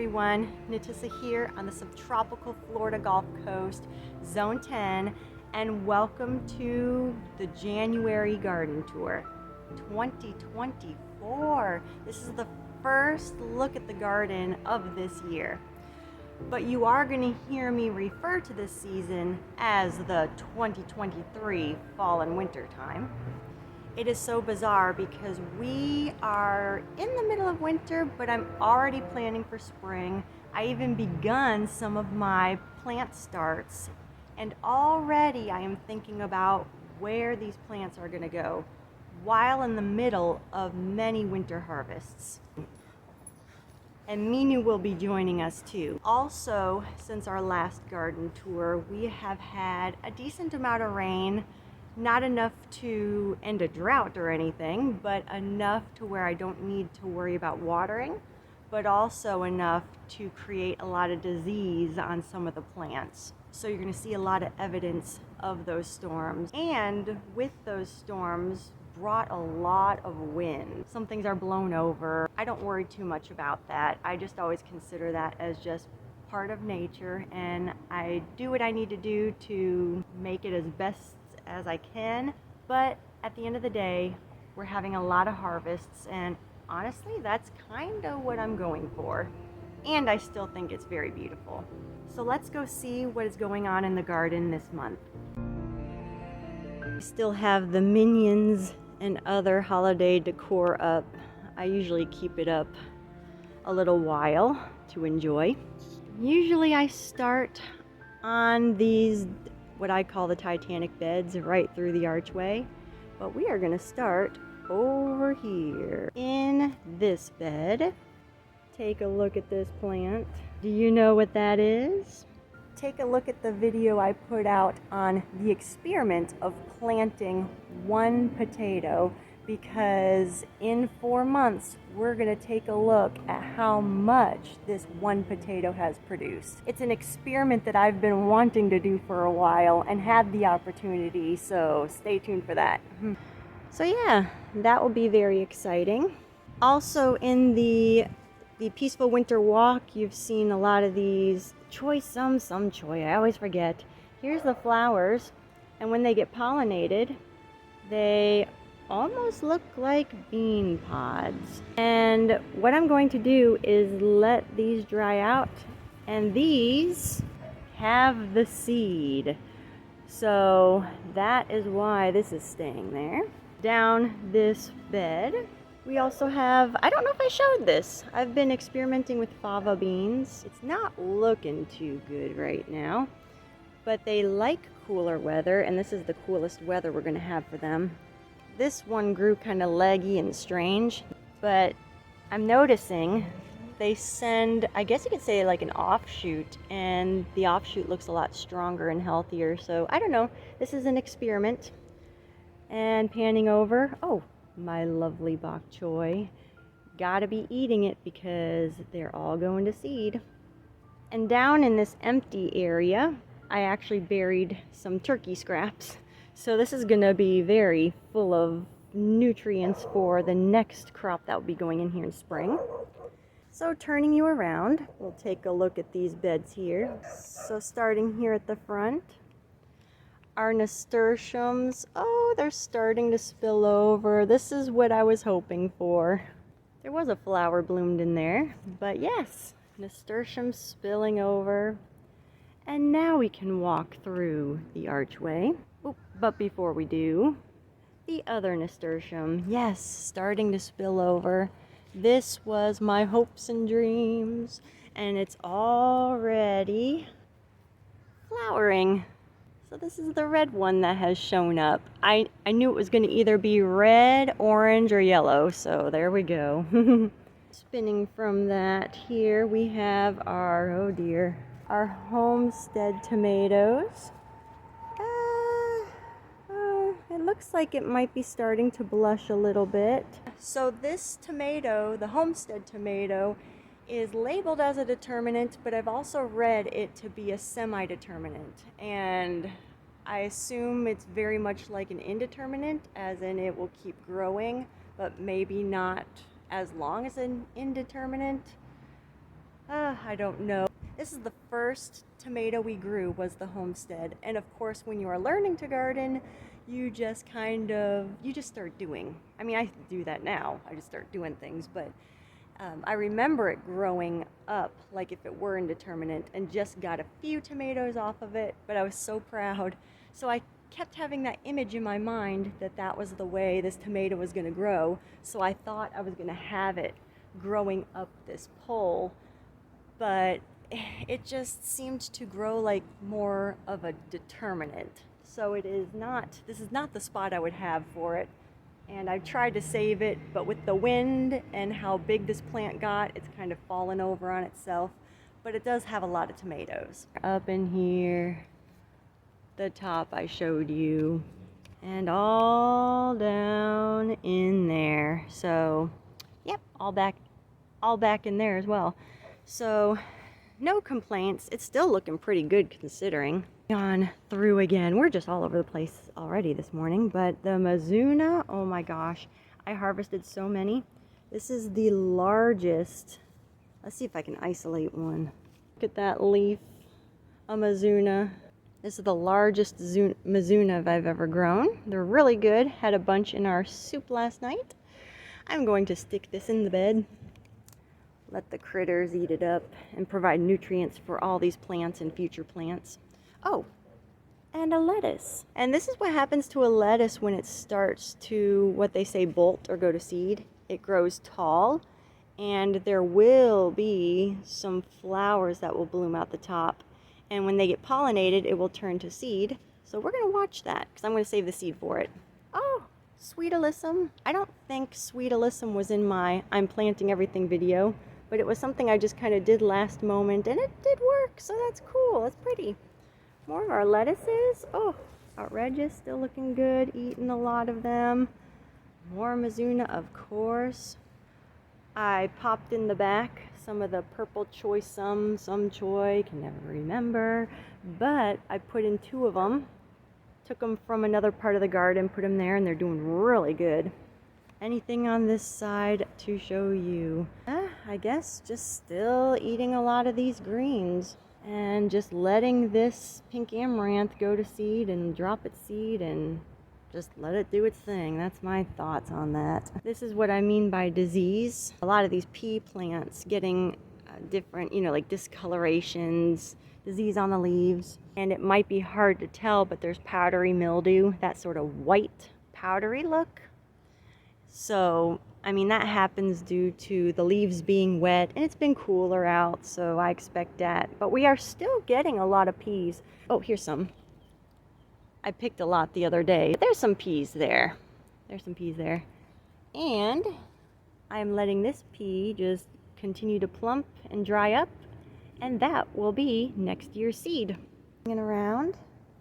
everyone, Natissa here on the subtropical Florida Gulf Coast, Zone 10, and welcome to the January Garden Tour 2024. This is the first look at the garden of this year. But you are going to hear me refer to this season as the 2023 fall and winter time. It is so bizarre because we are in the middle of winter, but I'm already planning for spring. I even begun some of my plant starts, and already I am thinking about where these plants are going to go while in the middle of many winter harvests. And Minu will be joining us too. Also, since our last garden tour, we have had a decent amount of rain. Not enough to end a drought or anything, but enough to where I don't need to worry about watering, but also enough to create a lot of disease on some of the plants. So you're going to see a lot of evidence of those storms. And with those storms brought a lot of wind. Some things are blown over. I don't worry too much about that. I just always consider that as just part of nature, and I do what I need to do to make it as best as I can. But at the end of the day, we're having a lot of harvests, and honestly, that's kind of what I'm going for. And I still think it's very beautiful. So let's go see what is going on in the garden this month. We still have the minions and other holiday decor up. I usually keep it up a little while to enjoy. Usually I start on these what I call the Titanic beds right through the archway, but we are going to start over here in this bed. Take a look at this plant. Do you know what that is? Take a look at the video I put out on the experiment of planting one potato, because in 4 months we're going to take a look at how much this one potato has produced. It's an experiment that I've been wanting to do for a while and had the opportunity, so stay tuned for that. So yeah, that will be very exciting. Also in the Peaceful Winter Walk, you've seen a lot of these choy, some choy, I always forget. Here's the flowers, and when they get pollinated, they almost look like bean pods. And what I'm going to do is let these dry out, and these have the seed. So that is why this is staying there. Down this bed, we also have, I don't know if I showed this, I've been experimenting with fava beans. It's not looking too good right now, but they like cooler weather, and this is the coolest weather we're going to have for them. This one grew kind of leggy and strange, but I'm noticing they send, I guess you could say, like an offshoot, and the offshoot looks a lot stronger and healthier. So I don't know, this is an experiment. And panning over, oh, my lovely bok choy. Gotta be eating it because they're all going to seed. And down in this empty area, I actually buried some turkey scraps. So this is going to be very full of nutrients for the next crop that will be going in here in spring. So turning you around, we'll take a look at these beds here. So starting here at the front, our nasturtiums, oh, they're starting to spill over. This is what I was hoping for. There was a flower bloomed in there, but yes, nasturtiums spilling over. And now we can walk through the archway. Oh, but before we do, the other nasturtium, yes, starting to spill over. This was my hopes and dreams, and it's already flowering. So this is the red one that has shown up. I knew it was going to either be red, orange, or yellow, so there we go. Spinning from that, here we have our, oh dear, our homestead tomatoes. It looks like it might be starting to blush a little bit. So this tomato, the homestead tomato, is labeled as a determinant, but I've also read it to be a semi-determinant. And I assume it's very much like an indeterminate, as in it will keep growing, but maybe not as long as an indeterminate. I don't know. This is the first tomato we grew, was the homestead. And of course, when you are learning to garden, you just start doing. I mean, I do that now. I just start doing things, but I remember it growing up like if it were indeterminate, and just got a few tomatoes off of it, but I was so proud. So I kept having that image in my mind that that was the way this tomato was going to grow. So I thought I was going to have it growing up this pole, but it just seemed to grow like more of a determinate. So this is not the spot I would have for it. And I've tried to save it, but with the wind and how big this plant got, it's kind of fallen over on itself. But it does have a lot of tomatoes. Up in here, the top I showed you, and all down in there. So, yep, all back in there as well. So, no complaints. It's still looking pretty good considering. On through again. We're just all over the place already this morning, but the Mizuna, oh my gosh, I harvested so many. This is the largest. Let's see if I can isolate one. Look at that leaf, a Mizuna. This is the largest Mizuna I've ever grown. They're really good. Had a bunch in our soup last night. I'm going to stick this in the bed. Let the critters eat it up and provide nutrients for all these plants and future plants. Oh, and a lettuce. And this is what happens to a lettuce when it starts to, what they say, bolt or go to seed. It grows tall, and there will be some flowers that will bloom out the top. And when they get pollinated, it will turn to seed. So we're going to watch that, because I'm going to save the seed for it. Oh, sweet alyssum. I don't think sweet alyssum was in my I'm planting everything video, but it was something I just kind of did last moment, and it did work, so that's cool. It's pretty. More of our lettuces. Oh, our radish still looking good. Eating a lot of them. More Mizuna, of course. I popped in the back some of the purple choy some choy, can never remember. But I put in 2 of them. Took them from another part of the garden, put them there, and they're doing really good. Anything on this side to show you? I guess just still eating a lot of these greens. And just letting this pink amaranth go to seed and drop its seed and just let it do its thing. That's my thoughts on that. This is what I mean by disease. A lot of these pea plants getting different, like discolorations, disease on the leaves. And it might be hard to tell, but there's powdery mildew, that sort of white powdery look. So, I mean, that happens due to the leaves being wet, and it's been cooler out, so I expect that. But we are still getting a lot of peas. Oh, here's some. I picked a lot the other day. There's some peas there. There's some peas there. And I'm letting this pea just continue to plump and dry up, and that will be next year's seed. Bringing around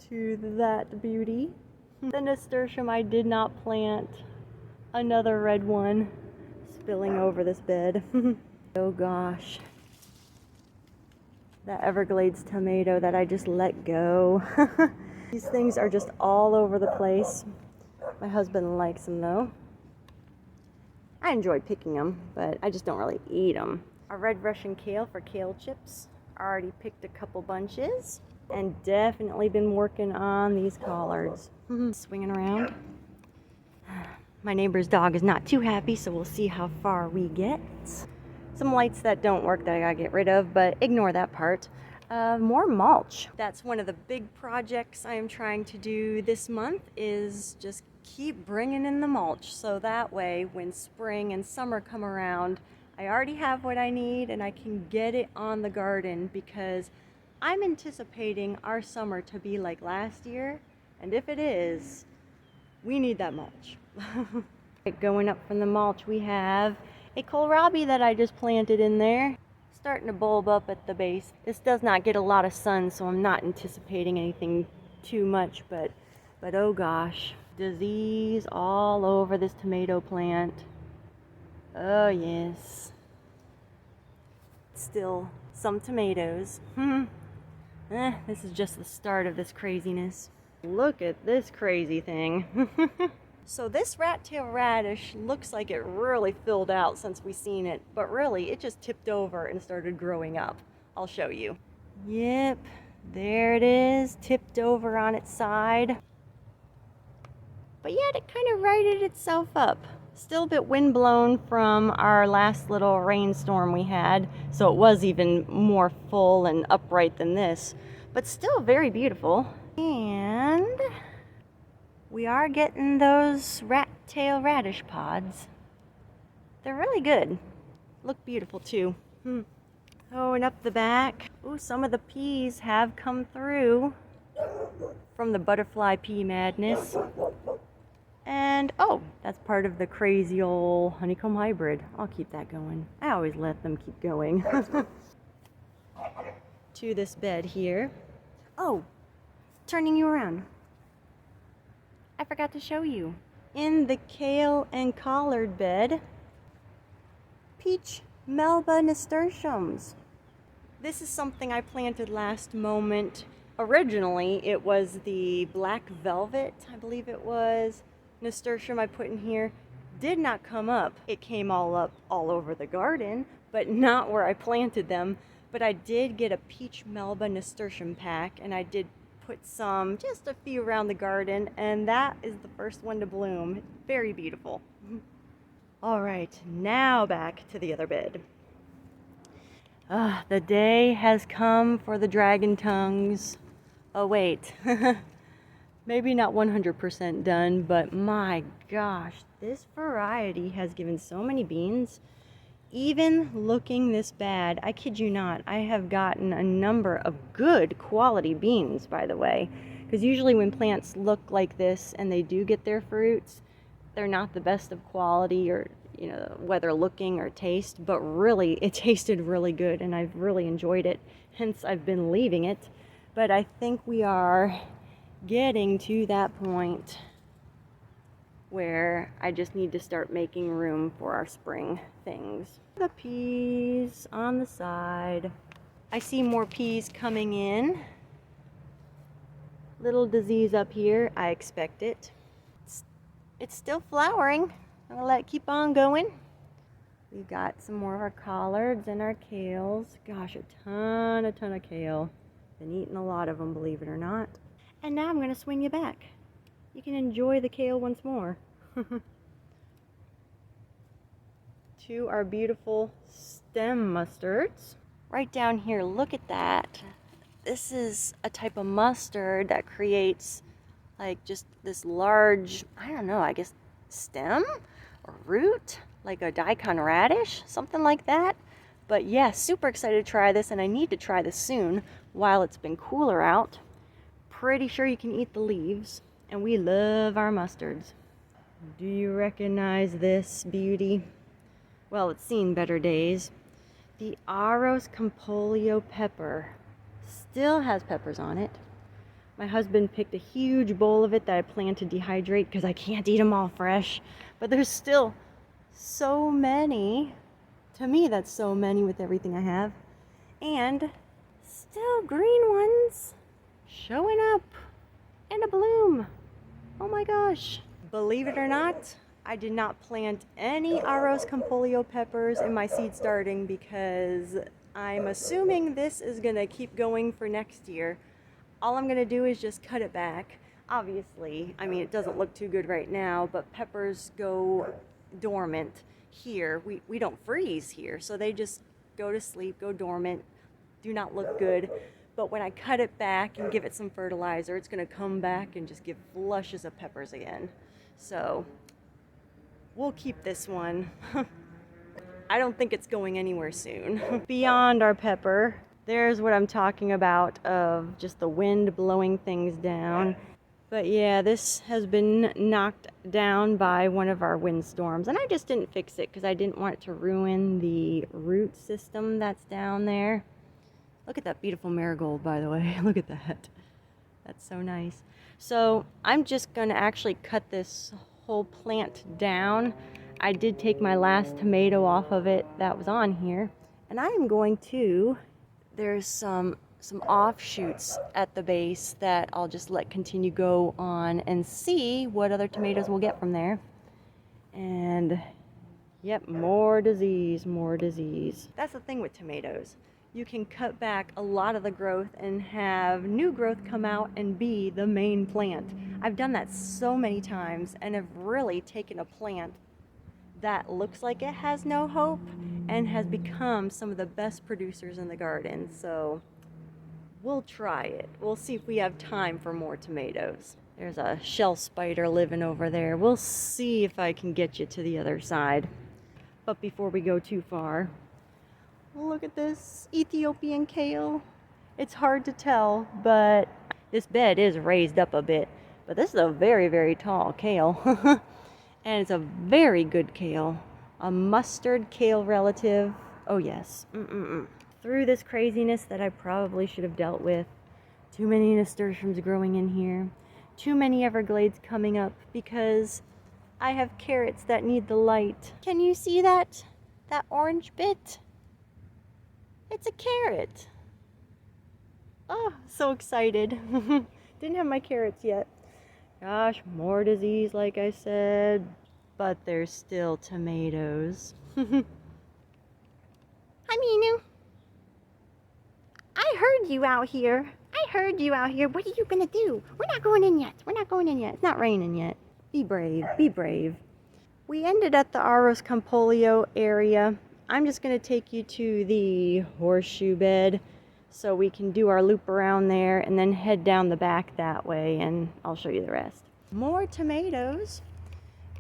to that beauty. The nasturtium I did not plant. Another red one spilling over this bed. Oh gosh. That Everglades tomato that I just let go. These things are just all over the place. My husband likes them though. I enjoy picking them, but I just don't really eat them. A red Russian kale for kale chips. Already picked a couple bunches, and definitely been working on these collards. Swinging around. My neighbor's dog is not too happy, so we'll see how far we get. Some lights that don't work that I gotta get rid of, but ignore that part. More mulch. That's one of the big projects I am trying to do this month, is just keep bringing in the mulch. So that way, when spring and summer come around, I already have what I need and I can get it on the garden, because I'm anticipating our summer to be like last year. And if it is, we need that mulch. Going up from the mulch, we have a kohlrabi that I just planted in there. Starting to bulb up at the base. This does not get a lot of sun, so I'm not anticipating anything too much, but oh gosh. Disease all over this tomato plant. Oh yes. Still some tomatoes. This is just the start of this craziness. Look at this crazy thing. So this rat-tail radish looks like it really filled out since we seen it, but really it just tipped over and started growing up. I'll show you. Yep, there it is, tipped over on its side. But yet it kind of righted itself up. Still a bit windblown from our last little rainstorm we had, so it was even more full and upright than this, but still very beautiful. And we are getting those rat-tail radish pods. They're really good. Look beautiful too. Oh, and up the back. Oh, some of the peas have come through from the butterfly pea madness. And oh, that's part of the crazy old honeycomb hybrid. I'll keep that going. I always let them keep going. To this bed here. Oh, turning you around. I forgot to show you. In the kale and collard bed, peach melba nasturtiums. This is something I planted last moment. Originally, it was the black velvet, I believe it was, nasturtium I put in here. Did not come up. It came all up all over the garden, but not where I planted them. But I did get a peach melba nasturtium pack, and I did put some, just a few around the garden, and that is the first one to bloom. Very beautiful. All right, now back to the other bed. The day has come for the dragon tongues. Oh wait, maybe not 100% done, but my gosh, this variety has given so many beans. Even looking this bad, I kid you not, I have gotten a number of good quality beans, by the way. Because usually when plants look like this and they do get their fruits, they're not the best of quality or, you know, whether looking or taste, but really it tasted really good and I've really enjoyed it. Hence I've been leaving it. But I think we are getting to that point where I just need to start making room for our spring things. The peas on the side. I see more peas coming in. Little disease up here, I expect it. It's still flowering. I'm gonna let it keep on going. We've got some more of our collards and our kales. Gosh, a ton of kale. Been eating a lot of them, believe it or not. And now I'm gonna swing you back. You can enjoy the kale once more. To our beautiful stem mustards. Right down here, look at that. This is a type of mustard that creates like just this large, I don't know, I guess stem or root, like a daikon radish, something like that. But yeah, super excited to try this, and I need to try this soon while it's been cooler out. Pretty sure you can eat the leaves, and we love our mustards. Do you recognize this beauty? Well, it's seen better days. The Aros Compolio pepper still has peppers on it. My husband picked a huge bowl of it that I plan to dehydrate because I can't eat them all fresh. But there's still so many. To me, that's so many with everything I have. And still green ones showing up in a bloom. Oh my gosh. Believe it or not, I did not plant any Aros Compolio peppers in my seed starting because I'm assuming this is gonna keep going for next year. All I'm gonna do is just cut it back. Obviously, I mean, it doesn't look too good right now, but peppers go dormant here. We don't freeze here, so they just go to sleep, go dormant, do not look good. But when I cut it back and give it some fertilizer, it's gonna come back and just give flushes of peppers again. So we'll keep this one. I don't think it's going anywhere soon. Beyond our pepper, there's what I'm talking about of just the wind blowing things down. But yeah, this has been knocked down by one of our windstorms, and I just didn't fix it because I didn't want it to ruin the root system that's down there. Look at that beautiful marigold, by the way. Look at that. That's so nice. So I'm just going to actually cut this whole plant down. I did take my last tomato off of it that was on here, and I am going to, there's some some offshoots at the base that I'll just let continue go on and see what other tomatoes we'll get from there. And yep, more disease, more disease. That's the thing with tomatoes. You can cut back a lot of the growth and have new growth come out and be the main plant. I've done that so many times and have really taken a plant that looks like it has no hope and has become some of the best producers in the garden. So we'll try it. We'll see if we have time for more tomatoes. There's a shell spider living over there. We'll see if I can get you to the other side. But before we go too far, look at this Ethiopian kale. It's hard to tell, but this bed is raised up a bit. But this is a very, very tall kale. And it's a very good kale. A mustard kale relative. Oh yes. Through this craziness that I probably should have dealt with. Too many nasturtiums growing in here. Too many Everglades coming up because I have carrots that need the light. Can you see that? That orange bit? It's a carrot. Oh, so excited. Didn't have my carrots yet. Gosh, more disease like I said, but there's still tomatoes. Hi, Minu. I heard you out here. What are you gonna do? We're not going in yet. It's not raining yet. Be brave, be brave. We ended at the Aros Campolio area. I'm just gonna take you to the horseshoe bed so we can do our loop around there and then head down the back that way, and I'll show you the rest. More tomatoes.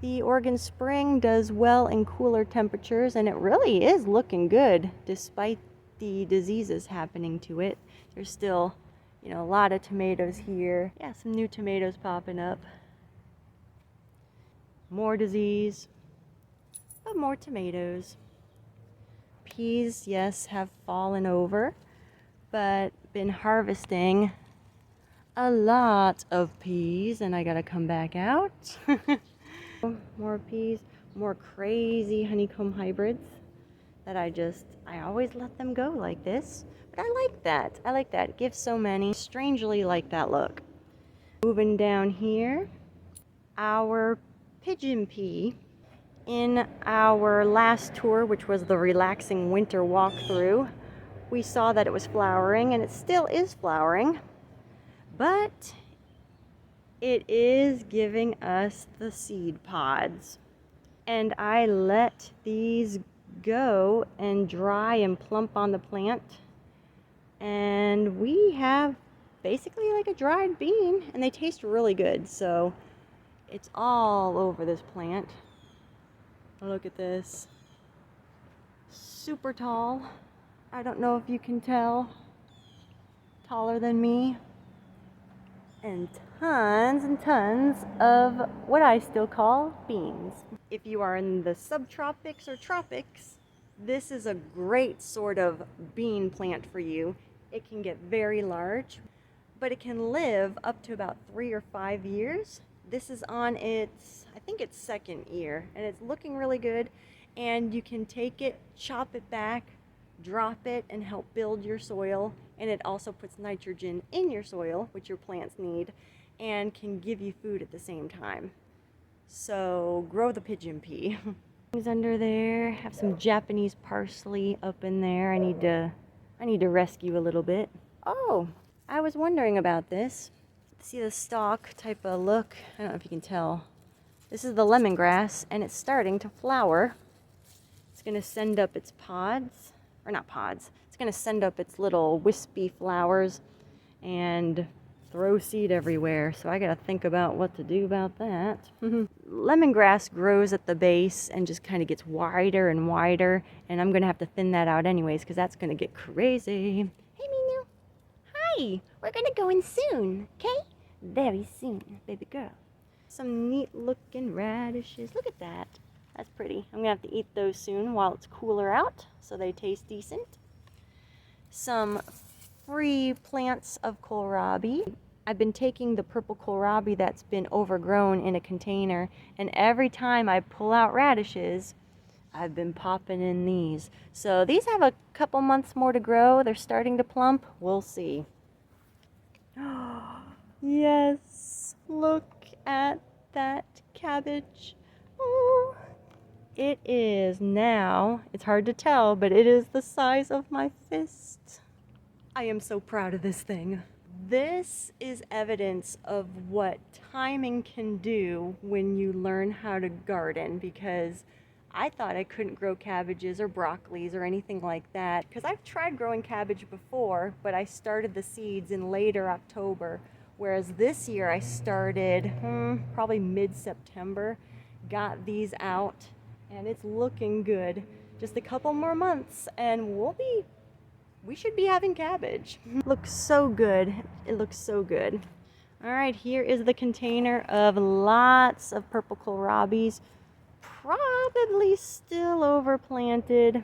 The Oregon Spring does well in cooler temperatures, and it really is looking good despite the diseases happening to it. There's still, a lot of tomatoes here. Yeah, some new tomatoes popping up. More disease, but more tomatoes. Peas, yes, have fallen over, but been harvesting a lot of peas, and I gotta come back out. More peas, more crazy honeycomb hybrids that I always let them go like this. But I like that. It gives so many. Strangely like that look. Moving down here, our pigeon pea. In our last tour, which was the relaxing winter walkthrough, we saw that it was flowering, and it still is flowering, but it is giving us the seed pods. And I let these go and dry and plump on the plant, and we have basically like a dried bean, and they taste really good. So it's all over this plant. Look at this. Super tall. I don't know if you can tell. Taller than me. And tons of what I still call beans. If you are in the subtropics or tropics, this is a great sort of bean plant for you. It can get very large, but it can live up to about 3 or 5 years. This is on its, I think it's second year, and it's looking really good. And you can take it, chop it back, drop it, and help build your soil. And it also puts nitrogen in your soil, which your plants need, and can give you food at the same time. So grow the pigeon pea. Things under there, have some Japanese parsley up in there. I need to rescue a little bit. Oh, I was wondering about this. See the stalk type of look? I don't know if you can tell. This is the lemongrass, and it's starting to flower. It's going to send up its pods, or not pods. It's going to send up its little wispy flowers and throw seed everywhere. So I got to think about what to do about that. Lemongrass grows at the base and just kind of gets wider and wider, and I'm going to have to thin that out anyways because that's going to get crazy. Hey, Minu. Hi. We're going to go in soon, okay? Very soon, baby girl. Some neat looking radishes. Look at that. That's pretty. I'm gonna have to eat those soon while it's cooler out so they taste decent. Some free plants of kohlrabi. I've been taking the purple kohlrabi that's been overgrown in a container, and every time I pull out radishes, I've been popping in these. So these have a couple months more to grow. They're starting to plump. We'll see. Yes, look at that cabbage. Oh, it is now, it's hard to tell, but it is the size of my fist. I am so proud of this thing. This is evidence of what timing can do when you learn how to garden, because I thought I couldn't grow cabbages or broccolis or anything like that, because I've tried growing cabbage before, but I started the seeds in later October, whereas this year I started probably mid-September, got these out, and it's looking good. Just a couple more months and we should be having cabbage. Looks so good. It looks so good. All right, here is the container of lots of purple kohlrabis. Probably still overplanted,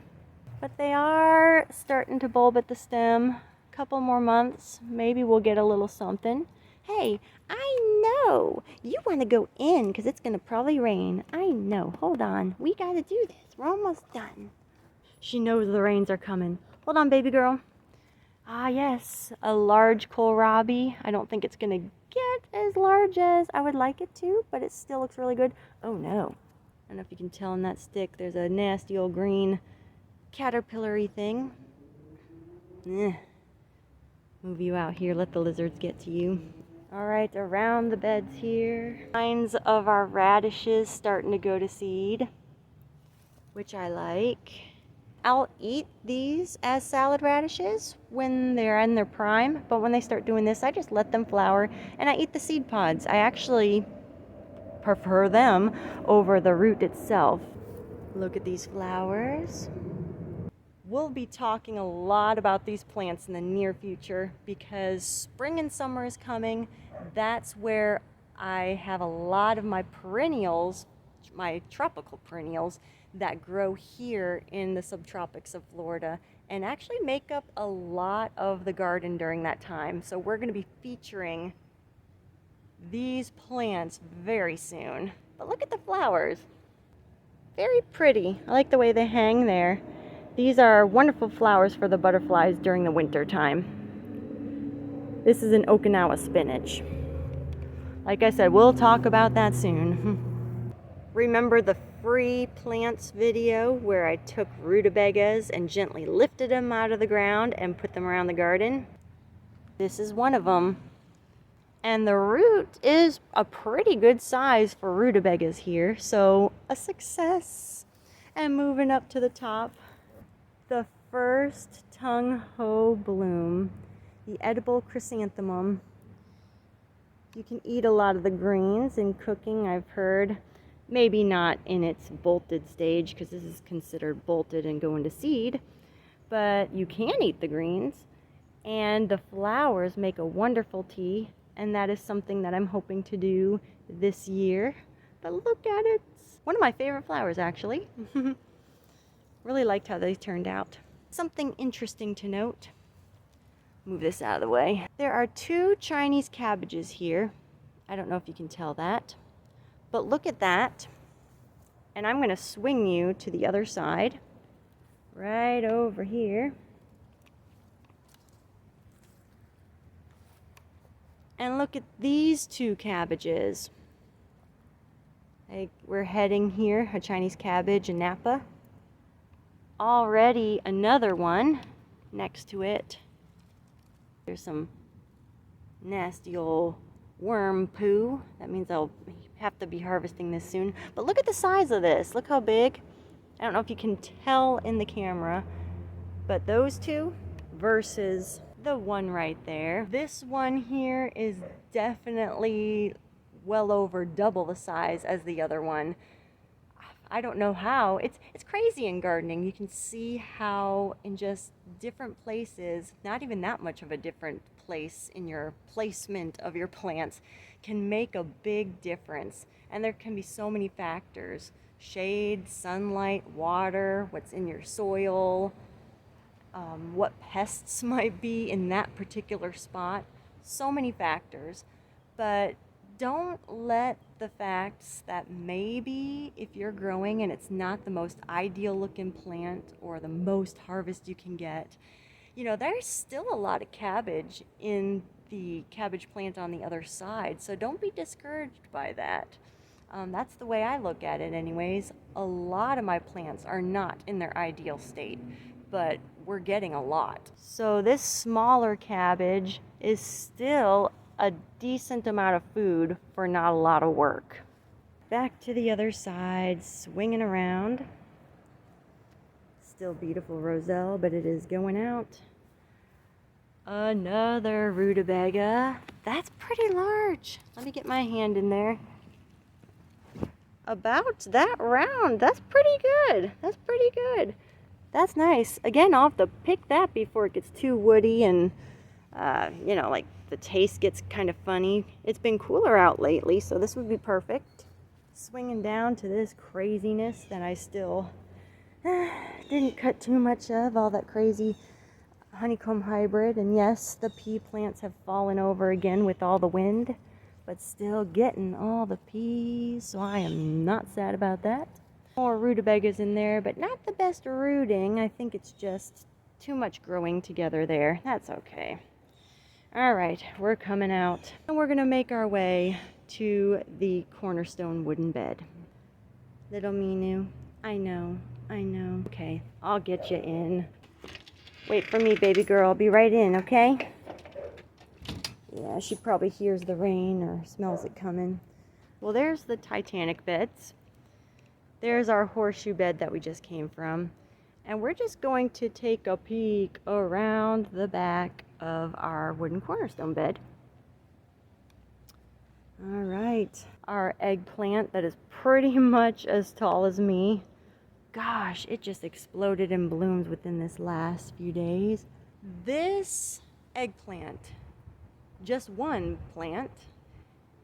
but they are starting to bulb at the stem. Couple more months, maybe we'll get a little something. Hey, I know you want to go in because it's going to probably rain. I know. Hold on. We got to do this. We're almost done. She knows the rains are coming. Hold on, baby girl. Ah, yes, a large kohlrabi. I don't think it's going to get as large as I would like it to, but it still looks really good. Oh, no. I don't know if you can tell in that stick, there's a nasty old green caterpillar-y thing. Move you out here, let the lizards get to you. All right, around the beds here. Signs of our radishes starting to go to seed, which I like. I'll eat these as salad radishes when they're in their prime, but when they start doing this, I just let them flower and I eat the seed pods. I actually prefer them over the root itself. Look at these flowers. We'll be talking a lot about these plants in the near future because spring and summer is coming. That's where I have a lot of my perennials, my tropical perennials, that grow here in the subtropics of Florida and actually make up a lot of the garden during that time. So we're going to be featuring these plants very soon. But look at the flowers. Very pretty. I like the way they hang there. These are wonderful flowers for the butterflies during the winter time. This is an Okinawa spinach. Like I said, we'll talk about that soon. Remember the free plants video where I took rutabagas and gently lifted them out of the ground and put them around the garden? This is one of them. And the root is a pretty good size for rutabagas here, so a success. And moving up to the top, the first tung-ho bloom, the edible chrysanthemum. You can eat a lot of the greens in cooking, I've heard. Maybe not in its bolted stage, because this is considered bolted and going to seed, but you can eat the greens. And the flowers make a wonderful tea, and that is something that I'm hoping to do this year. But look at it. One of my favorite flowers, actually. Really liked how they turned out. Something interesting to note. Move this out of the way. There are 2 Chinese cabbages here. I don't know if you can tell that. But look at that. And I'm going to swing you to the other side. Right over here. And look at these 2 cabbages. We're heading here, a Chinese cabbage in Napa. Already another one next to it. There's some nasty old worm poo. That means I'll have to be harvesting this soon. But look at the size of this. Look how big. I don't know if you can tell in the camera, but those 2 versus the one right there. This one here is definitely well over double the size as the other one. I don't know how. It's crazy in gardening. You can see how in just different places, not even that much of a different place in your placement of your plants, can make a big difference. And there can be so many factors. Shade, sunlight, water, what's in your soil, what pests might be in that particular spot. So many factors. But don't let the facts that maybe if you're growing and it's not the most ideal looking plant or the most harvest you can get, you know, there's still a lot of cabbage in the cabbage plant on the other side. So don't be discouraged by that. That's the way I look at it anyways. A lot of my plants are not in their ideal state, but we're getting a lot. So this smaller cabbage is still a decent amount of food for not a lot of work. Back to the other side, swinging around. Still beautiful roselle, but it is going out. Another rutabaga. That's pretty large. Let me get my hand in there. About that round. That's pretty good. That's pretty good. That's nice. Again, I'll have to pick that before it gets too woody and, you know, like the taste gets kind of funny. It's been cooler out lately, so this would be perfect. Swinging down to this craziness that I still didn't cut too much of, all that crazy honeycomb hybrid. And yes, the pea plants have fallen over again with all the wind, but still getting all the peas, so I am not sad about that. More rutabagas in there, but not the best rooting. I think it's just too much growing together there. That's okay. All right, we're coming out, and we're gonna make our way to the Cornerstone wooden bed. Little Minu, I know. Okay, I'll get you in. Wait for me, baby girl. I'll be right in, okay? Yeah, she probably hears the rain or smells it coming. Well, there's the Titanic beds. There's our horseshoe bed that we just came from. And we're just going to take a peek around the back of our wooden cornerstone bed. All right, our eggplant that is pretty much as tall as me. Gosh, it just exploded in blooms within this last few days. This eggplant, just one plant,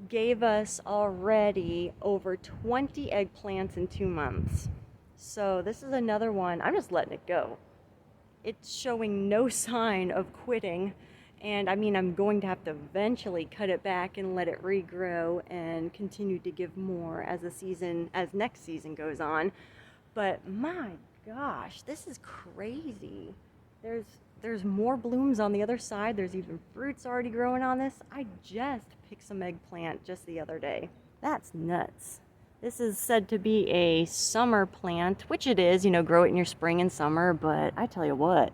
gave us already over 20 eggplants in 2 months. So this is another one. I'm just letting it go. It's showing no sign of quitting. And I mean, I'm going to have to eventually cut it back and let it regrow and continue to give more as next season goes on. But my gosh, this is crazy. There's more blooms on the other side. There's even fruits already growing on this. I just picked some eggplant just the other day. That's nuts. This is said to be a summer plant, which it is, you know, grow it in your spring and summer, but I tell you what,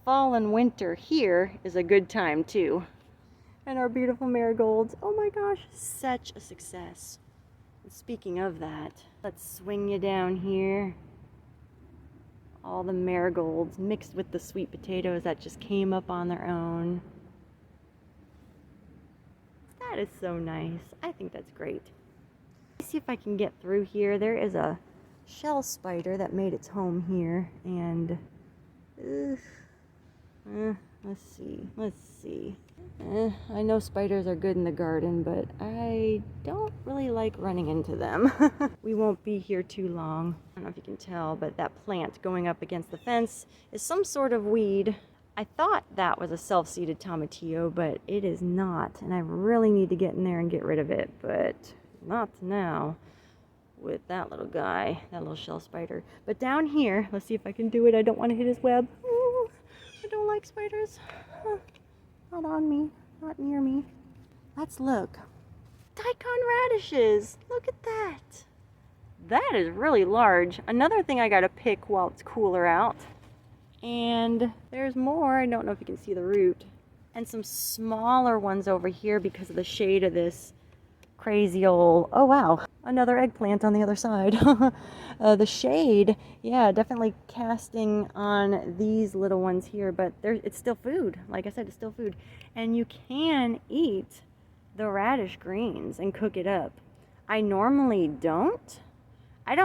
fall and winter here is a good time too. And our beautiful marigolds, oh my gosh, such a success. Speaking of that, let's swing you down here. All the marigolds mixed with the sweet potatoes that just came up on their own. That is so nice. I think that's great. Let's see if I can get through here. There is a shell spider that made its home here, and let's see. I know spiders are good in the garden, but I don't really like running into them. We won't be here too long. I don't know if you can tell, but that plant going up against the fence is some sort of weed. I thought that was a self-seeded tomatillo, but it is not, and I really need to get in there and get rid of it, but not now with that little guy, that little shell spider. But down here, let's see if I can do it. I don't want to hit his web. Ooh, I don't like spiders. Not on me, not near me. Let's look. Daikon radishes. Look at that. That is really large. Another thing I gotta pick while it's cooler out. And there's more. I don't know if you can see the root. And some smaller ones over here because of the shade of this crazy old, oh wow, another eggplant on the other side. The shade, yeah, definitely casting on these little ones here, but it's still food. Like I said, it's still food. And you can eat the radish greens and cook it up. I normally don't. I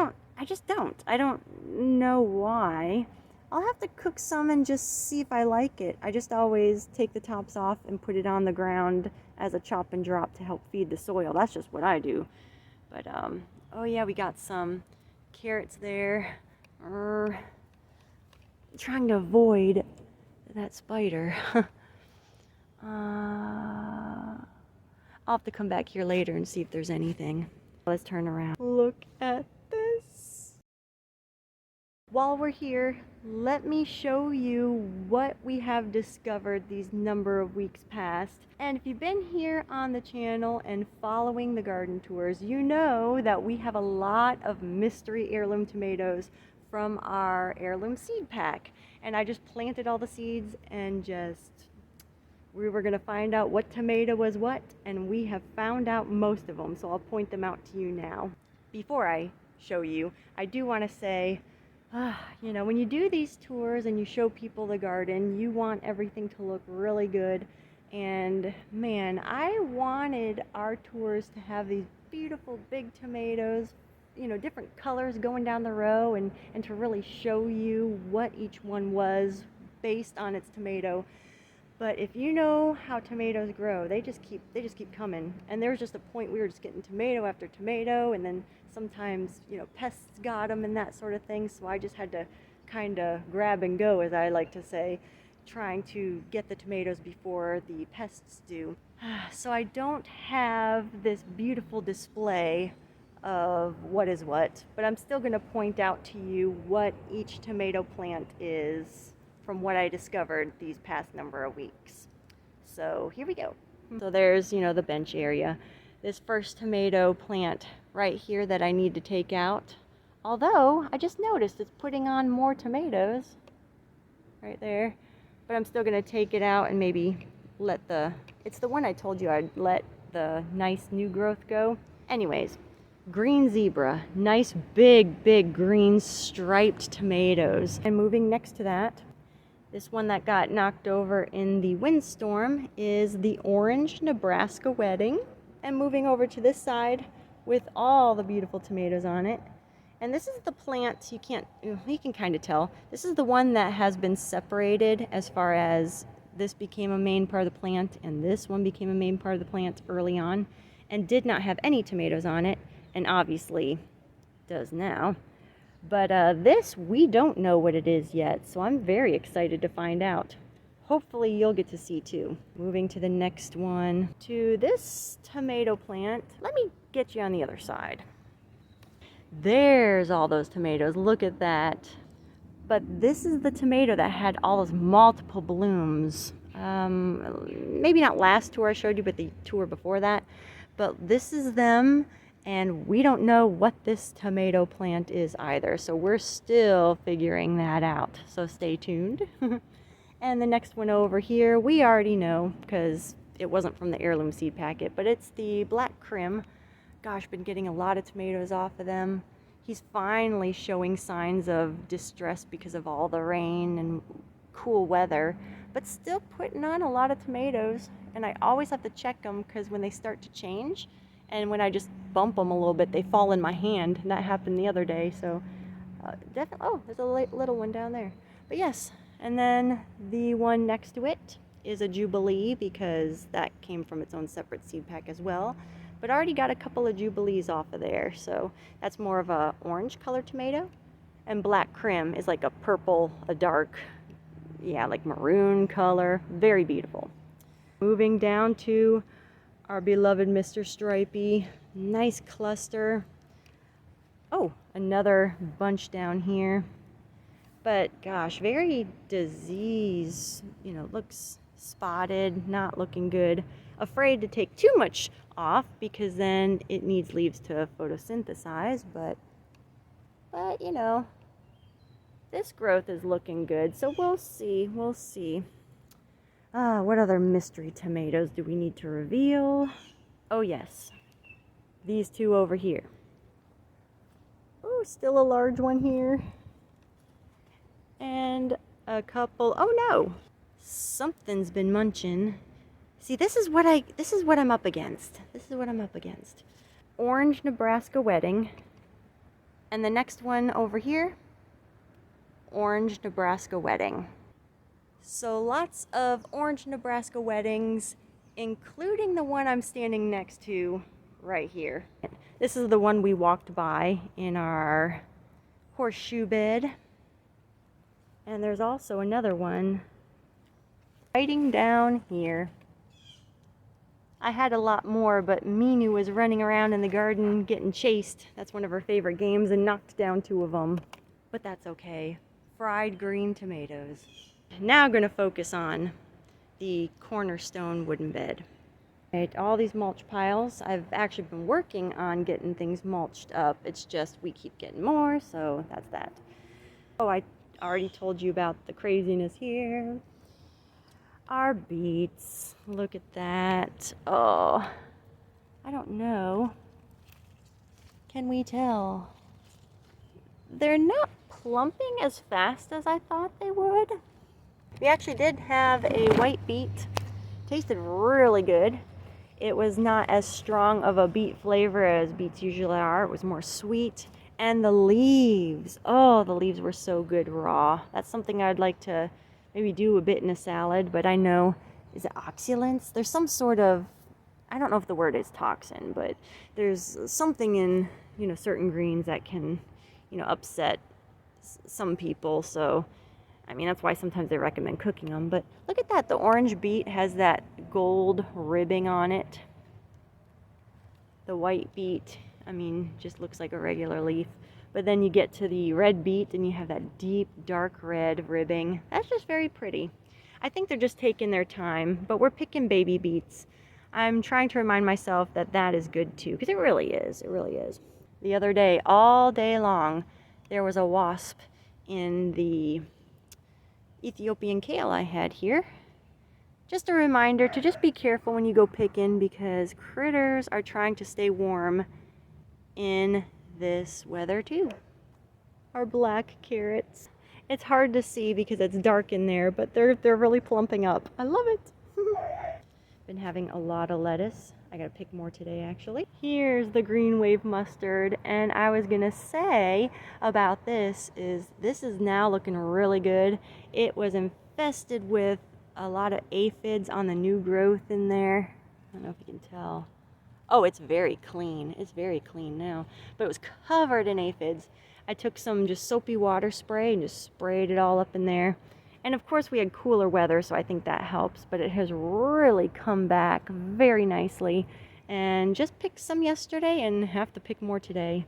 just don't. I don't know why. I'll have to cook some and just see if I like it. I just always take the tops off and put it on the ground as a chop and drop to help feed the soil. That's just what I do. But, oh yeah, we got some carrots there. Trying to avoid that spider. I'll have to come back here later and see if there's anything. Let's turn around. Look at this. While we're here, let me show you what we have discovered these number of weeks past. And if you've been here on the channel and following the garden tours, you know that we have a lot of mystery heirloom tomatoes from our heirloom seed pack. And I just planted all the seeds and we were gonna find out what tomato was what, and we have found out most of them, so I'll point them out to you now. Before I show you, I do wanna say, you know, when you do these tours and you show people the garden, you want everything to look really good. And man, I wanted our tours to have these beautiful big tomatoes, you know, different colors going down the row, and to really show you what each one was based on its tomato. But if you know how tomatoes grow, they just keep coming. And there was just a point we were just getting tomato after tomato, and then sometimes, you know, pests got them and that sort of thing. So I just had to kind of grab and go, as I like to say, trying to get the tomatoes before the pests do. So I don't have this beautiful display of what is what, but I'm still going to point out to you what each tomato plant is from what I discovered these past number of weeks. So here we go. So there's, you know, the bench area. This first tomato plant right here that I need to take out. Although I just noticed it's putting on more tomatoes right there. But I'm still gonna take it out and maybe let it's the one I told you I'd let the nice new growth go. Anyways, green zebra, nice big green striped tomatoes. And moving next to that, this one that got knocked over in the windstorm is the orange Nebraska wedding. And moving over to this side with all the beautiful tomatoes on it. And this is the plant, you can kind of tell. This is the one that has been separated as far as this became a main part of the plant and this one became a main part of the plant early on and did not have any tomatoes on it, and obviously does now. But this, we don't know what it is yet, so I'm very excited to find out. Hopefully you'll get to see too. Moving to the next one, to this tomato plant. Let me get you on the other side. There's all those tomatoes, look at that. But this is the tomato that had all those multiple blooms. Maybe not last tour I showed you, but the tour before that. But this is them. And we don't know what this tomato plant is either, so we're still figuring that out. So stay tuned. And the next one over here, we already know because it wasn't from the heirloom seed packet, but it's the black Krim. Gosh, been getting a lot of tomatoes off of them. He's finally showing signs of distress because of all the rain and cool weather, but still putting on a lot of tomatoes. And I always have to check them because when they start to change, and when I just bump them a little bit, they fall in my hand. And that happened the other day. So definitely, oh, there's a little one down there. But yes, and then the one next to it is a Jubilee because that came from its own separate seed pack as well. But I already got a couple of Jubilees off of there. So that's more of a orange colored tomato. And black Krim is like a purple, a dark, yeah, like maroon color. Very beautiful. Moving down to our beloved Mr. Stripey, nice cluster. Oh, another bunch down here. But gosh, very disease, you know, looks spotted, not looking good. Afraid to take too much off because then it needs leaves to photosynthesize, but you know, this growth is looking good, so we'll see. What other mystery tomatoes do we need to reveal? Oh yes, these two over here. Oh, still a large one here. And a couple, oh no, something's been munching. See, this is what I'm up against. Orange Nebraska wedding. And the next one over here, orange Nebraska wedding. So lots of orange Nebraska weddings, including the one I'm standing next to right here. This is the one we walked by in our horseshoe bed. And there's also another one hiding down here. I had a lot more, but Minu was running around in the garden getting chased. That's one of her favorite games, and knocked down 2 of them. But that's okay. Fried green tomatoes. Now I'm gonna focus on the Cornerstone wooden bed. Right, all these mulch piles, I've actually been working on getting things mulched up. It's just we keep getting more, so that's that. Oh, I already told you about the craziness here. Our beets, look at that. Oh, I don't know. Can we tell? They're not plumping as fast as I thought they would. We actually did have a white beet. Tasted really good. It was not as strong of a beet flavor as beets usually are. It was more sweet. And the leaves, oh, the leaves were so good raw. That's something I'd like to maybe do a bit in a salad, but I know, is it oxalants? There's some sort of, I don't know if the word is toxin, but there's something in, certain greens that can, upset some people. So, I mean, that's why sometimes they recommend cooking them. But look at that, the orange beet has that gold ribbing on it. The white beet, I mean, just looks like a regular leaf. But then you get to the red beet and you have that deep, dark red ribbing. That's just very pretty. I think they're just taking their time, but we're picking baby beets. I'm trying to remind myself that that is good too, because it really is. It really is. The other day, all day long, there was a wasp in the Ethiopian kale I had here. Just a reminder to just be careful when you go picking, because critters are trying to stay warm in this weather too. Our black carrots. It's hard to see because it's dark in there, but they're really plumping up. I love it. Been having a lot of lettuce. I gotta pick more today actually. Here's the green wave mustard, and I was gonna say about this is now looking really good. It was infested with a lot of aphids on the new growth in there. I don't know if you can tell. Oh, it's very clean. It's very clean now, but it was covered in aphids. I took some just soapy water spray and just sprayed it all up in there. And of course we had cooler weather, so I think that helps, but it has really come back very nicely. And just picked some yesterday and have to pick more today.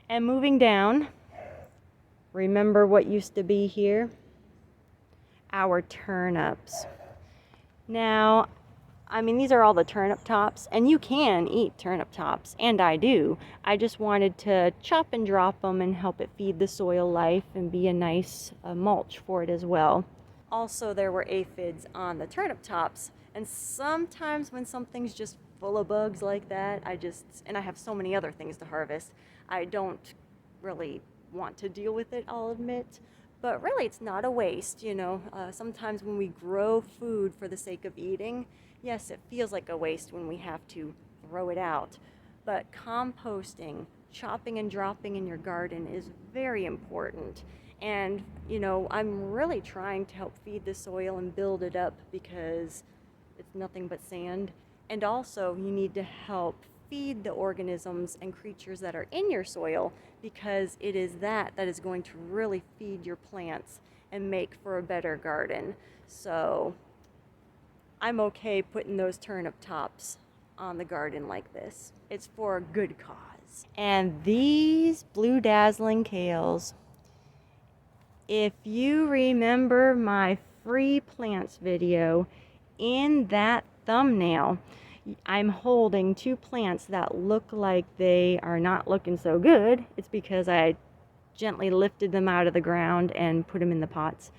And moving down, remember what used to be here? Our turnips. Now, I mean, these are all the turnip tops, and you can eat turnip tops, and I do. I just wanted to chop and drop them and help it feed the soil life and be a nice mulch for it as well. Also, there were aphids on the turnip tops, and sometimes when something's just full of bugs like that, and I have so many other things to harvest, I don't really want to deal with it, I'll admit. But really, it's not a waste, sometimes when we grow food for the sake of eating, yes, it feels like a waste when we have to throw it out. But composting, chopping and dropping in your garden is very important. And, I'm really trying to help feed the soil and build it up because it's nothing but sand. And also, you need to help feed the organisms and creatures that are in your soil, because it is that is going to really feed your plants and make for a better garden. So I'm okay putting those turnip tops on the garden like this. It's for a good cause. And these blue dazzling kales, if you remember my free plants video, in that thumbnail, I'm holding 2 plants that look like they are not looking so good. It's because I gently lifted them out of the ground and put them in the pots.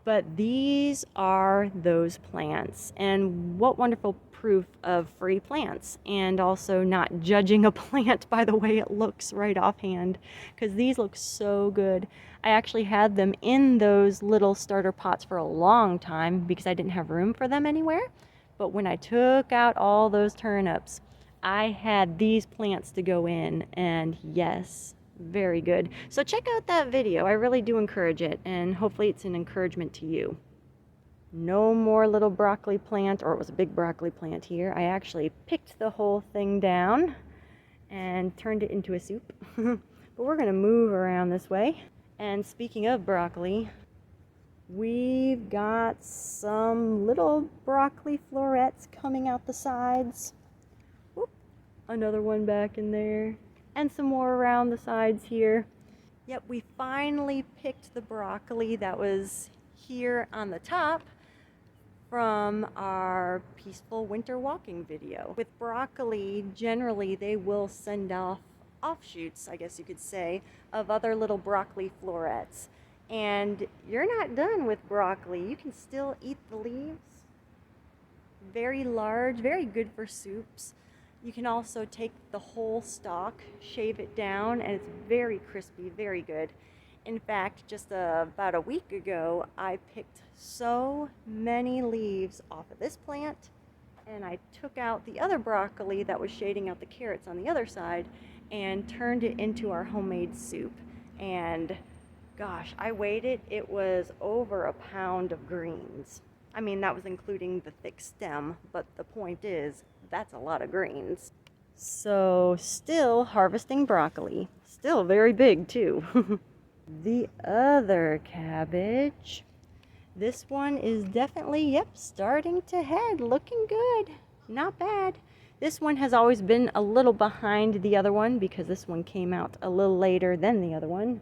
But these are those plants, and what wonderful proof of free plants, and also not judging a plant by the way it looks right offhand, because these look so good. I actually had them in those little starter pots for a long time because I didn't have room for them anywhere. But when I took out all those turnips, I had these plants to go in, and yes, very good. So check out that video. I really do encourage it, and hopefully it's an encouragement to you. No more little broccoli plant, or it was a big broccoli plant here. I actually picked the whole thing down and turned it into a soup. But we're going to move around this way. And speaking of broccoli, We've got some little broccoli florets coming out the sides. Whoop, another one back in there. And some more around the sides here. Yep, we finally picked the broccoli that was here on the top from our peaceful winter walking video. With broccoli, generally they will send off offshoots, I guess you could say, of other little broccoli florets. And you're not done with broccoli. You can still eat the leaves. Very large, very good for soups. You can also take the whole stalk, shave it down, and it's very crispy, very good. In fact, just about a week ago, I picked so many leaves off of this plant, and I took out the other broccoli that was shading out the carrots on the other side and turned it into our homemade soup. And gosh, I weighed it. It was over a pound of greens. I mean, that was including the thick stem, but the point is, that's a lot of greens. So, still harvesting broccoli. Still very big, too. The other cabbage. This one is definitely, yep, starting to head. Looking good. Not bad. This one has always been a little behind the other one because this one came out a little later than the other one.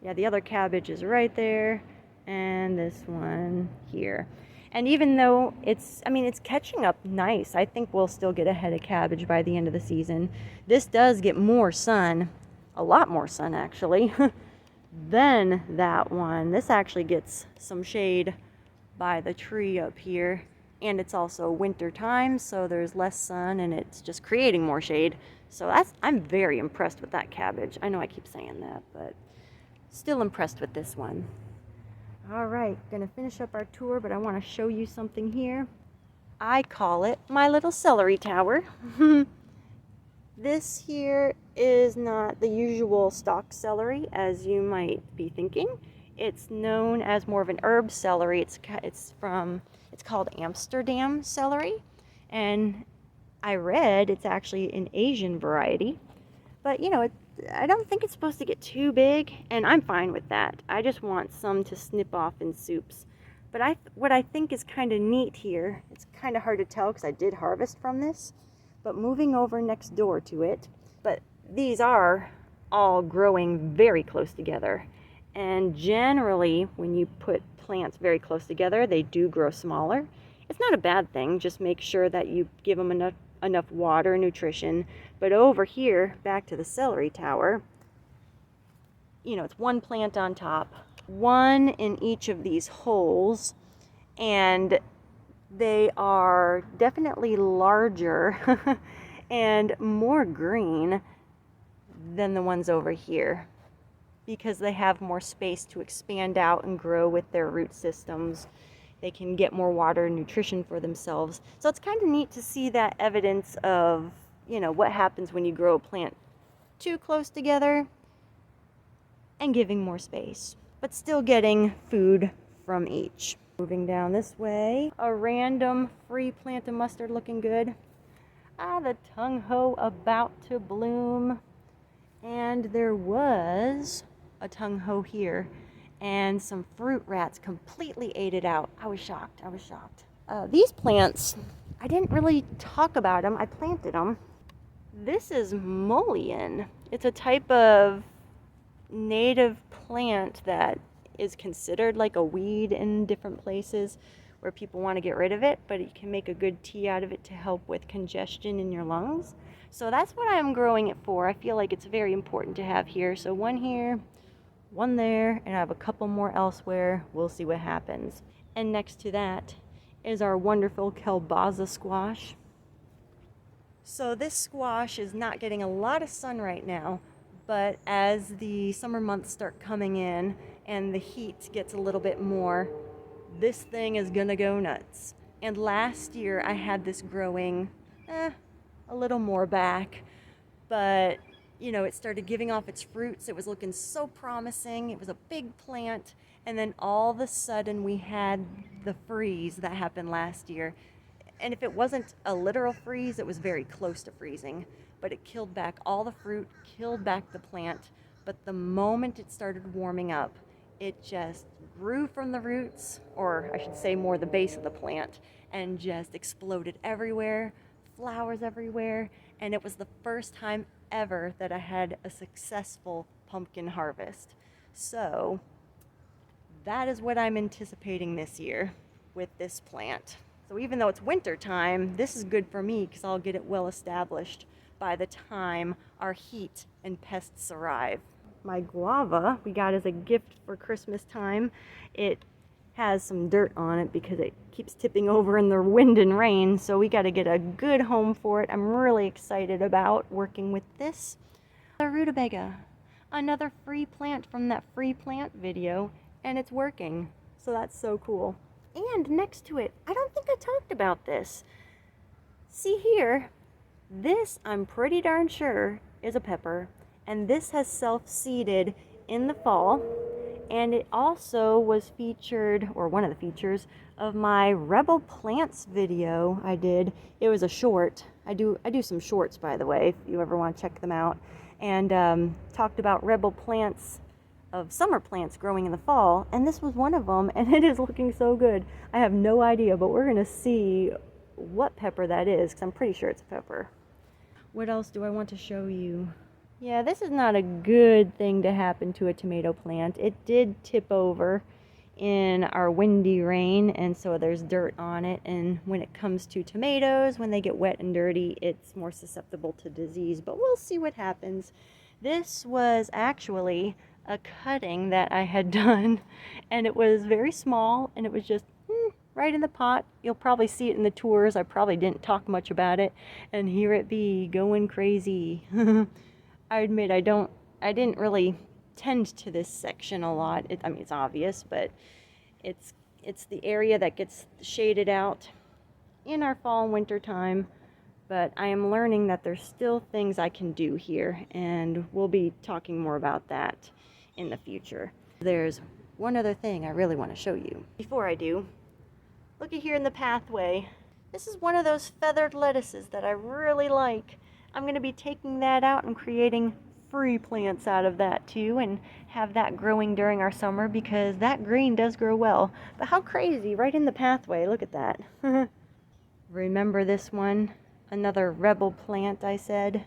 Yeah, the other cabbage is right there, and this one here. And even though it's catching up nice, I think we'll still get a head of cabbage by the end of the season. This does get more sun, a lot more sun actually, than that one. This actually gets some shade by the tree up here, and it's also winter time, so there's less sun and it's just creating more shade. So I'm very impressed with that cabbage. I know I keep saying that, but still impressed with this one. All right, gonna finish up our tour, but I want to show you something here. I call it my little celery tower. This here is not the usual stalk celery, as you might be thinking. It's known as more of an herb celery. It's called Amsterdam celery, and I read it's actually an Asian variety. But you know, I don't think it's supposed to get too big, and I'm fine with that. I just want some to snip off in soups. But what I think is kind of neat here, it's kind of hard to tell because I did harvest from this, but moving over next door to it, but these are all growing very close together. And generally, when you put plants very close together, they do grow smaller. It's not a bad thing, just make sure that you give them enough water and nutrition. But over here, back to the celery tower, you know, it's one plant on top, one in each of these holes, and they are definitely larger and more green than the ones over here because they have more space to expand out and grow with their root systems. They can get more water and nutrition for themselves. So it's kind of neat to see that evidence of, you know, what happens when you grow a plant too close together and giving more space, but still getting food from each. Moving down this way, a random free plant of mustard looking good. The tung ho about to bloom. And there was a tung ho here, and some fruit rats completely ate it out. I was shocked. These plants, I didn't really talk about them. I planted them. This is mullein. It's a type of native plant that is considered like a weed in different places where people want to get rid of it, but you can make a good tea out of it to help with congestion in your lungs. So that's what I'm growing it for. I feel like it's very important to have here. So one here, one there, and I have a couple more elsewhere. We'll see what happens. And next to that is our wonderful kielbasa squash. So this squash is not getting a lot of sun right now, but as the summer months start coming in and the heat gets a little bit more, this thing is gonna go nuts. And last year I had this growing a little more back, but you know, it started giving off its fruits. It was looking so promising. It was a big plant, and then all of a sudden we had the freeze that happened last year. And if it wasn't a literal freeze, it was very close to freezing, but it killed back all the fruit, killed back the plant. But the moment it started warming up, it just grew from the roots, or I should say more the base of the plant, and just exploded everywhere, flowers everywhere, and it was the first time ever that I had a successful pumpkin harvest. So that is what I'm anticipating this year with this plant. So even though it's winter time, this is good for me because I'll get it well established by the time our heat and pests arrive. My guava we got as a gift for Christmas time. It has some dirt on it because it keeps tipping over in the wind and rain, so we got to get a good home for it. I'm really excited about working with this. Another rutabaga, another free plant from that free plant video, and it's working, so that's so cool. And next to it, I don't think I talked about this. See here, this I'm pretty darn sure is a pepper, and this has self-seeded in the fall, and it also was featured, or one of the features, of my Rebel Plants video I did. It was a short. I do some shorts, by the way, if you ever want to check them out, and talked about Rebel Plants of summer plants growing in the fall, and this was one of them, and it is looking so good. I have no idea, but we're gonna see what pepper that is, because I'm pretty sure it's a pepper. What else do I want to show you? Yeah, this is not a good thing to happen to a tomato plant. It did tip over in our windy rain, and so there's dirt on it, and when it comes to tomatoes, when they get wet and dirty, it's more susceptible to disease, but we'll see what happens. This was actually a cutting that I had done, and it was very small, and it was just right in the pot. You'll probably see it in the tours. I probably didn't talk much about it, and here it be going crazy. I admit I didn't really tend to this section a lot. I mean, it's obvious, but it's the area that gets shaded out in our fall and winter time. But I am learning that there's still things I can do here, and we'll be talking more about that in the future. There's one other thing I really want to show you. Before I do, looky here in the pathway. This is one of those feathered lettuces that I really like. I'm going to be taking that out and creating free plants out of that too, and have that growing during our summer, because that green does grow well. But how crazy, right in the pathway, look at that. Remember this one? Another rebel plant, I said.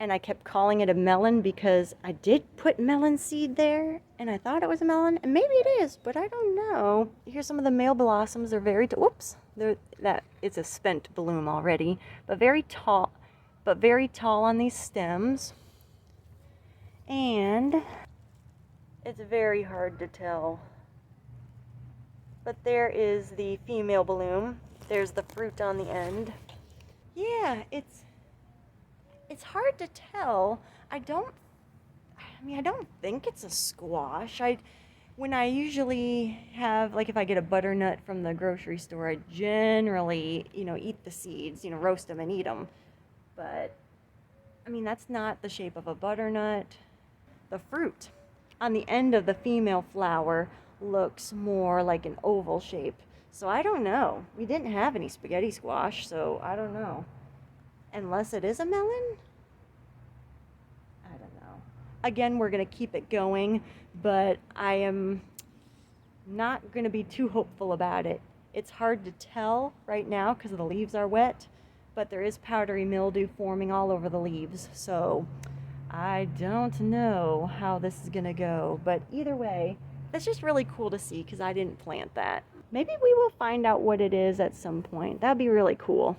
And I kept calling it a melon because I did put melon seed there, and I thought it was a melon, and maybe it is, but I don't know. Here's some of the male blossoms. They're very, it's a spent bloom already, but very tall on these stems. And it's very hard to tell. But there is the female bloom. There's the fruit on the end. Yeah, it's hard to tell. I don't think it's a squash. When I usually have, like if I get a butternut from the grocery store, I generally, eat the seeds, roast them and eat them. But, I mean, that's not the shape of a butternut. The fruit on the end of the female flower looks more like an oval shape. So I don't know. We didn't have any spaghetti squash, so I don't know. Unless it is a melon? I don't know. Again, we're going to keep it going, but I am not going to be too hopeful about it. It's hard to tell right now because the leaves are wet, but there is powdery mildew forming all over the leaves, so I don't know how this is going to go. But either way, that's just really cool to see because I didn't plant that. Maybe we will find out what it is at some point. That'd be really cool.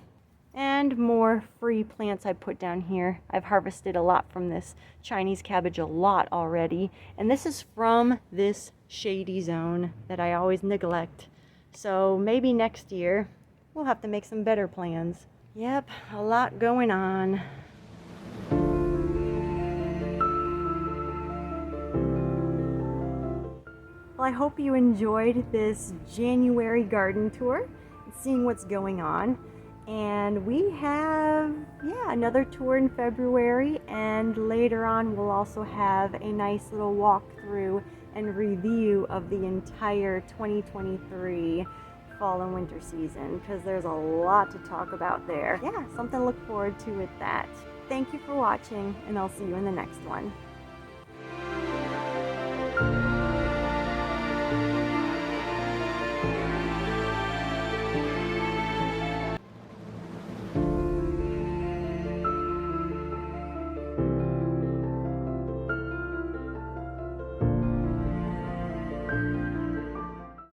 And more free plants I put down here. I've harvested a lot from this Chinese cabbage, a lot already. And this is from this shady zone that I always neglect. So maybe next year we'll have to make some better plans. Yep, a lot going on. Well, I hope you enjoyed this January garden tour, seeing what's going on. And we have, another tour in February, and later on we'll also have a nice little walkthrough and review of the entire 2023 fall and winter season, because there's a lot to talk about there. Yeah, something to look forward to with that. Thank you for watching, and I'll see you in the next one.